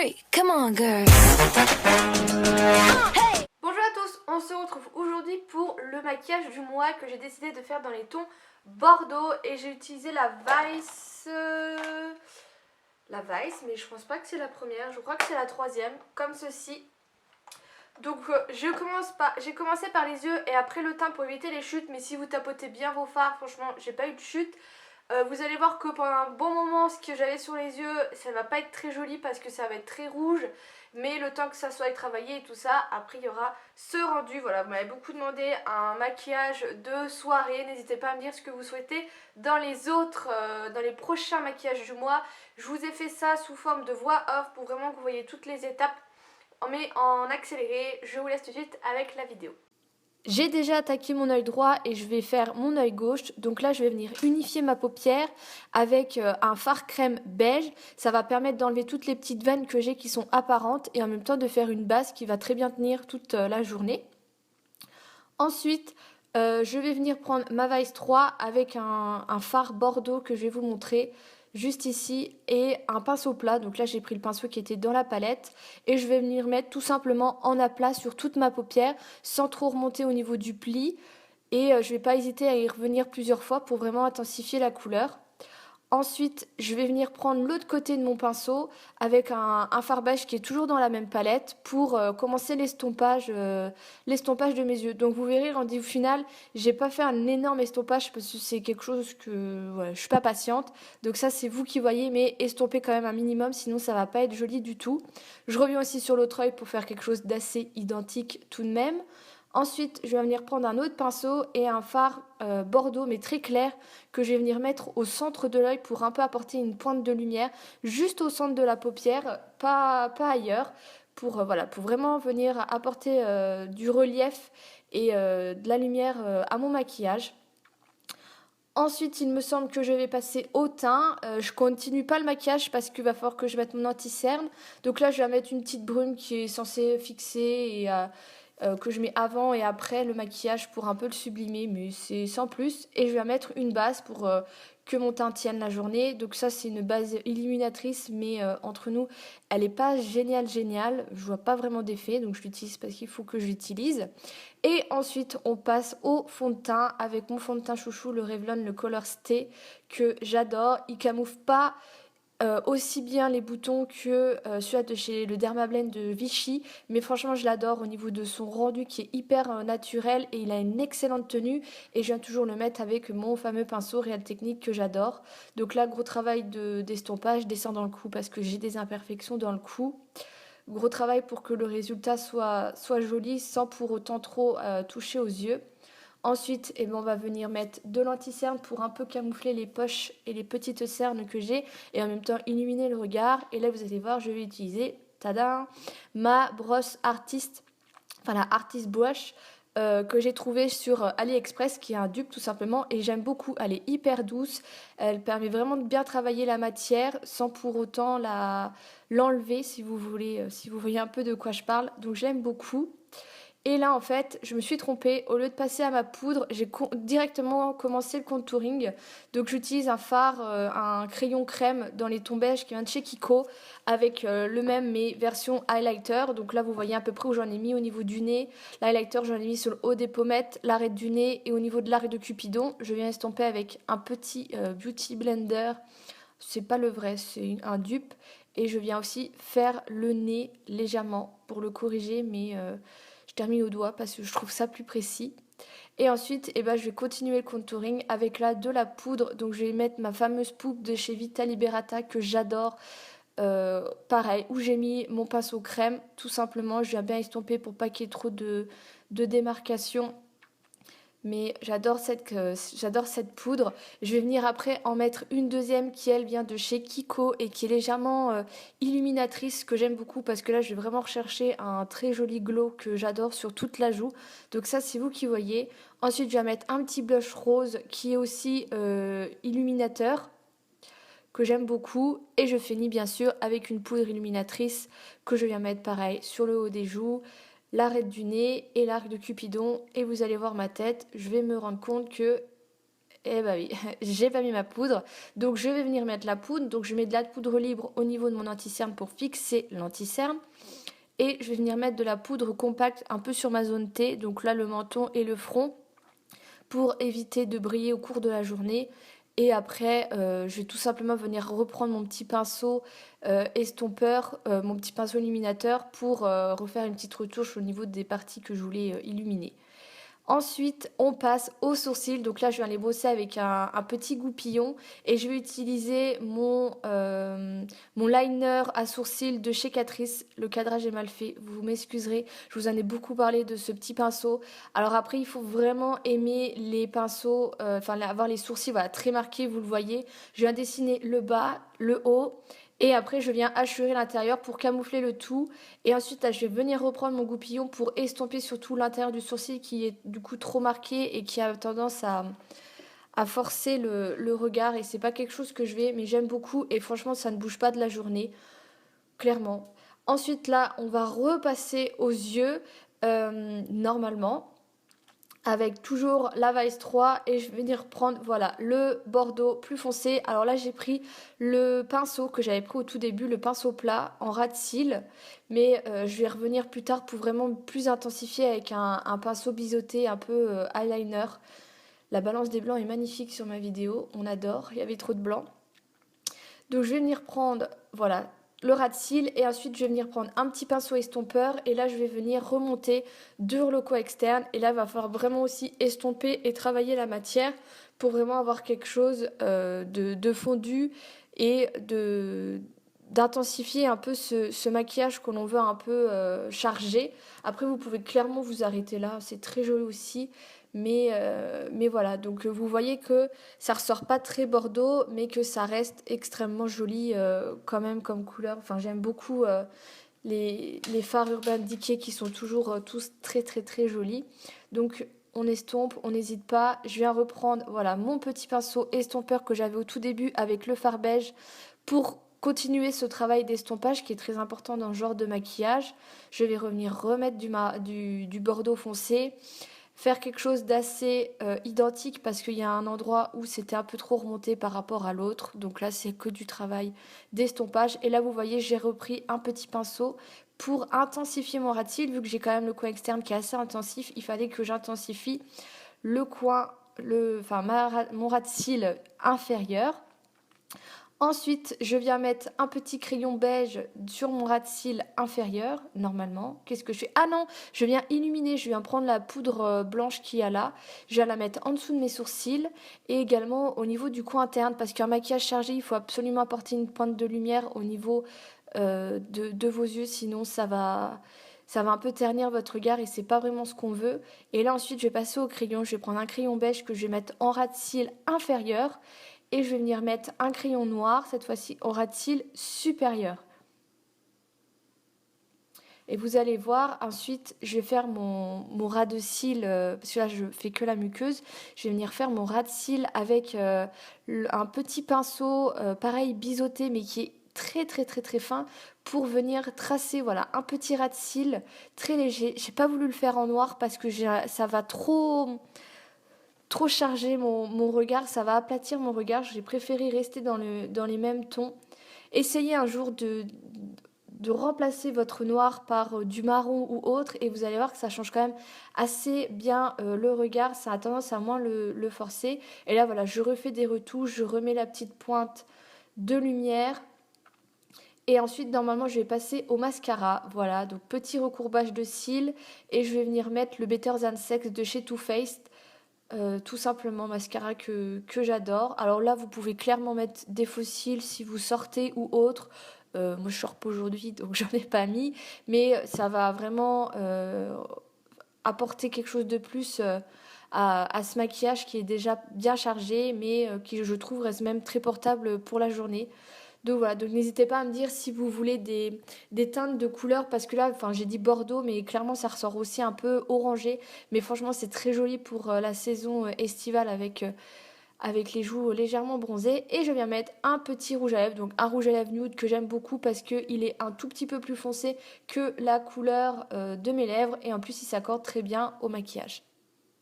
3, come on girls. Bonjour à tous, on se retrouve aujourd'hui pour le maquillage du mois que j'ai décidé de faire dans les tons Bordeaux et j'ai utilisé la Vice, mais je pense pas que c'est la première, je crois que c'est la troisième, comme ceci. Donc j'ai commencé par les yeux et après le teint pour éviter les chutes, mais si vous tapotez bien vos fards, franchement j'ai pas eu de chute. Vous allez voir que pendant un bon moment ce que j'avais sur les yeux ça va pas être très joli parce que ça va être très rouge, mais le temps que ça soit travaillé et tout ça, après il y aura ce rendu. Voilà, vous m'avez beaucoup demandé un maquillage de soirée, n'hésitez pas à me dire ce que vous souhaitez dans les prochains maquillages du mois. Je vous ai fait ça sous forme de voix off pour vraiment que vous voyez toutes les étapes, mais en accéléré. Je vous laisse tout de suite avec la vidéo. J'ai déjà attaqué mon œil droit et je vais faire mon œil gauche. Donc là, je vais venir unifier ma paupière avec un fard crème beige. Ça va permettre d'enlever toutes les petites veines que j'ai qui sont apparentes et en même temps de faire une base qui va très bien tenir toute la journée. Ensuite, je vais venir prendre ma Vice 3 avec un fard bordeaux que je vais vous montrer juste ici et un pinceau plat. Donc là j'ai pris le pinceau qui était dans la palette et je vais venir mettre tout simplement en aplat sur toute ma paupière sans trop remonter au niveau du pli, et je vais pas hésiter à y revenir plusieurs fois pour vraiment intensifier la couleur. Ensuite, je vais venir prendre l'autre côté de mon pinceau avec un fardage qui est toujours dans la même palette pour commencer l'estompage de mes yeux. Donc vous verrez, rendez-vous final, j'ai pas fait un énorme estompage parce que c'est quelque chose que je suis pas patiente. Donc ça c'est vous qui voyez, mais estompez quand même un minimum, sinon ça va pas être joli du tout. Je reviens aussi sur l'autre œil pour faire quelque chose d'assez identique tout de même. Ensuite, je vais venir prendre un autre pinceau et un fard bordeaux mais très clair que je vais venir mettre au centre de l'œil pour un peu apporter une pointe de lumière juste au centre de la paupière, pas ailleurs, pour vraiment venir apporter du relief et de la lumière à mon maquillage. Ensuite, il me semble que je vais passer au teint. Je continue pas le maquillage parce qu'il va falloir que je mette mon anti-cerne. Donc là, je vais mettre une petite brume qui est censée fixer et que je mets avant et après le maquillage pour un peu le sublimer, mais c'est sans plus. Et je vais mettre une base pour que mon teint tienne la journée. Donc ça c'est une base illuminatrice, mais entre nous elle n'est pas géniale, je vois pas vraiment d'effet, donc je l'utilise parce qu'il faut que je l'utilise. Et ensuite on passe au fond de teint avec mon fond de teint chouchou, le Revlon, le Color Stay, que j'adore. Il camoufle pas aussi bien les boutons que celui de chez le Dermablend de Vichy, mais franchement je l'adore au niveau de son rendu qui est hyper naturel et il a une excellente tenue, et je viens toujours le mettre avec mon fameux pinceau Real Technique que j'adore. Donc là, gros travail d'estompage, descend dans le cou parce que j'ai des imperfections dans le cou. Gros travail pour que le résultat soit joli sans pour autant trop toucher aux yeux. Ensuite, on va venir mettre de l'anti-cerne pour un peu camoufler les poches et les petites cernes que j'ai et en même temps illuminer le regard. Et là, vous allez voir, je vais utiliser, tada, ma brosse artiste, enfin la Artist Brush que j'ai trouvée sur AliExpress, qui est un dupe tout simplement, et j'aime beaucoup. Elle est hyper douce, elle permet vraiment de bien travailler la matière sans pour autant l'enlever, si vous voulez, si vous voyez un peu de quoi je parle. Donc j'aime beaucoup. Et là, en fait, je me suis trompée. Au lieu de passer à ma poudre, j'ai directement commencé le contouring. Donc, j'utilise un fard, un crayon crème dans les tons beige qui vient de chez Kiko, avec le même, mais version highlighter. Donc là, vous voyez à peu près où j'en ai mis au niveau du nez. L'highlighter, j'en ai mis sur le haut des pommettes, l'arête du nez et au niveau de l'arête de Cupidon. Je viens estomper avec un petit Beauty Blender. C'est pas le vrai, c'est un dupe. Et je viens aussi faire le nez légèrement pour le corriger, mais je termine au doigt parce que je trouve ça plus précis. Et ensuite, je vais continuer le contouring avec là de la poudre. Donc je vais mettre ma fameuse poudre de chez Vita Liberata que j'adore. Pareil, où j'ai mis mon pinceau crème, tout simplement. Je viens bien estomper pour pas qu'il y ait trop de démarcation. Mais j'adore cette poudre. Je vais venir après en mettre une deuxième qui, elle, vient de chez Kiko et qui est légèrement illuminatrice, que j'aime beaucoup parce que là, je vais vraiment rechercher un très joli glow que j'adore sur toute la joue. Donc ça, c'est vous qui voyez. Ensuite, je vais mettre un petit blush rose qui est aussi illuminateur, que j'aime beaucoup. Et je finis bien sûr avec une poudre illuminatrice que je viens mettre pareil sur le haut des joues, l'arête du nez et l'arc de Cupidon, et vous allez voir ma tête, je vais me rendre compte que Eh bah oui, j'ai pas mis ma poudre. Donc je vais venir mettre la poudre. Donc je mets de la poudre libre au niveau de mon anti-cerne pour fixer l'anti-cerne. Et je vais venir mettre de la poudre compacte un peu sur ma zone T. Donc là, le menton et le front pour éviter de briller au cours de la journée. Et après, je vais tout simplement venir reprendre mon petit pinceau estompeur, mon petit pinceau illuminateur pour refaire une petite retouche au niveau des parties que je voulais illuminer. Ensuite, on passe aux sourcils. Donc là, je viens les bosser avec un petit goupillon et je vais utiliser mon liner à sourcils de chez Catrice. Le cadrage est mal fait, vous m'excuserez. Je vous en ai beaucoup parlé de ce petit pinceau. Alors après, il faut vraiment aimer les pinceaux, avoir les sourcils voilà, très marqués, vous le voyez. Je viens dessiner le bas, le haut. Et après, je viens hachurer l'intérieur pour camoufler le tout. Et ensuite, là, je vais venir reprendre mon goupillon pour estomper surtout l'intérieur du sourcil qui est du coup trop marqué et qui a tendance à forcer le regard. Et c'est pas quelque chose que je vais, mais j'aime beaucoup. Et franchement, ça ne bouge pas de la journée, clairement. Ensuite, là, on va repasser aux yeux normalement, avec toujours la Vice 3 et je vais venir prendre voilà le bordeaux plus foncé. Alors là j'ai pris le pinceau que j'avais pris au tout début, le pinceau plat en ras de cils, mais je vais revenir plus tard pour vraiment plus intensifier avec un pinceau biseauté un peu eyeliner. La balance des blancs est magnifique sur ma vidéo, on adore, il y avait trop de blanc. Donc je vais venir prendre voilà le ras de cils et ensuite je vais venir prendre un petit pinceau estompeur et là je vais venir remonter deux locaux externes et là il va falloir vraiment aussi estomper et travailler la matière pour vraiment avoir quelque chose de fondu et d'intensifier un peu ce maquillage que l'on veut un peu chargé. Après vous pouvez clairement vous arrêter là, c'est très joli aussi. Mais voilà, donc vous voyez que ça ressort pas très bordeaux, mais que ça reste extrêmement joli quand même comme couleur. Enfin, j'aime beaucoup les fards Urban Decay qui sont toujours tous très très très jolis. Donc on estompe, on n'hésite pas. Je viens reprendre voilà mon petit pinceau estompeur que j'avais au tout début avec le fard beige pour continuer ce travail d'estompage qui est très important dans ce genre de maquillage. Je vais revenir remettre du bordeaux foncé. Faire quelque chose d'assez identique parce qu'il y a un endroit où c'était un peu trop remonté par rapport à l'autre. Donc là, c'est que du travail d'estompage. Et là, vous voyez, j'ai repris un petit pinceau pour intensifier mon ras de cils. Vu que j'ai quand même le coin externe qui est assez intensif, il fallait que j'intensifie le coin, mon ras de cils inférieur. Ensuite, je viens mettre un petit crayon beige sur mon ras de cils inférieur, normalement. Qu'est-ce que je fais? Ah non, je viens illuminer, je viens prendre la poudre blanche qu'il y a là. Je viens la mettre en dessous de mes sourcils et également au niveau du coin interne. Parce qu'un maquillage chargé, il faut absolument apporter une pointe de lumière au niveau de vos yeux. Sinon, ça va un peu ternir votre regard et c'est pas vraiment ce qu'on veut. Et là, ensuite, je vais passer au crayon. Je vais prendre un crayon beige que je vais mettre en ras de cils inférieur. Et je vais venir mettre un crayon noir, cette fois-ci au ras de cils supérieur. Et vous allez voir, ensuite, je vais faire mon ras de cils, parce que là, je fais que la muqueuse. Je vais venir faire mon ras de cils avec un petit pinceau, pareil, biseauté, mais qui est très, très, très, très fin, pour venir tracer, voilà, un petit ras de cils très léger. J'ai pas voulu le faire en noir parce que ça va trop charger mon regard, ça va aplatir mon regard. J'ai préféré rester dans les mêmes tons. Essayez un jour de remplacer votre noir par du marron ou autre et vous allez voir que ça change quand même assez bien le regard. Ça a tendance à moins le forcer. Et là voilà, je refais des retouches, je remets la petite pointe de lumière. Et ensuite, normalement, je vais passer au mascara. Voilà, donc petit recourbage de cils. Et je vais venir mettre le Better Than Sex de chez Too Faced. Tout simplement mascara que j'adore. Alors là vous pouvez clairement mettre des faux cils si vous sortez ou autre. Moi je sors pas aujourd'hui donc j'en ai pas mis, mais ça va vraiment apporter quelque chose de plus à ce maquillage qui est déjà bien chargé mais qui je trouve reste même très portable pour la journée. Donc voilà, donc n'hésitez pas à me dire si vous voulez des teintes de couleurs parce que là, enfin j'ai dit bordeaux mais clairement ça ressort aussi un peu orangé. Mais franchement c'est très joli pour la saison estivale avec les joues légèrement bronzées. Et je viens mettre un petit rouge à lèvres, donc un rouge à lèvres nude que j'aime beaucoup parce qu'il est un tout petit peu plus foncé que la couleur de mes lèvres et en plus il s'accorde très bien au maquillage.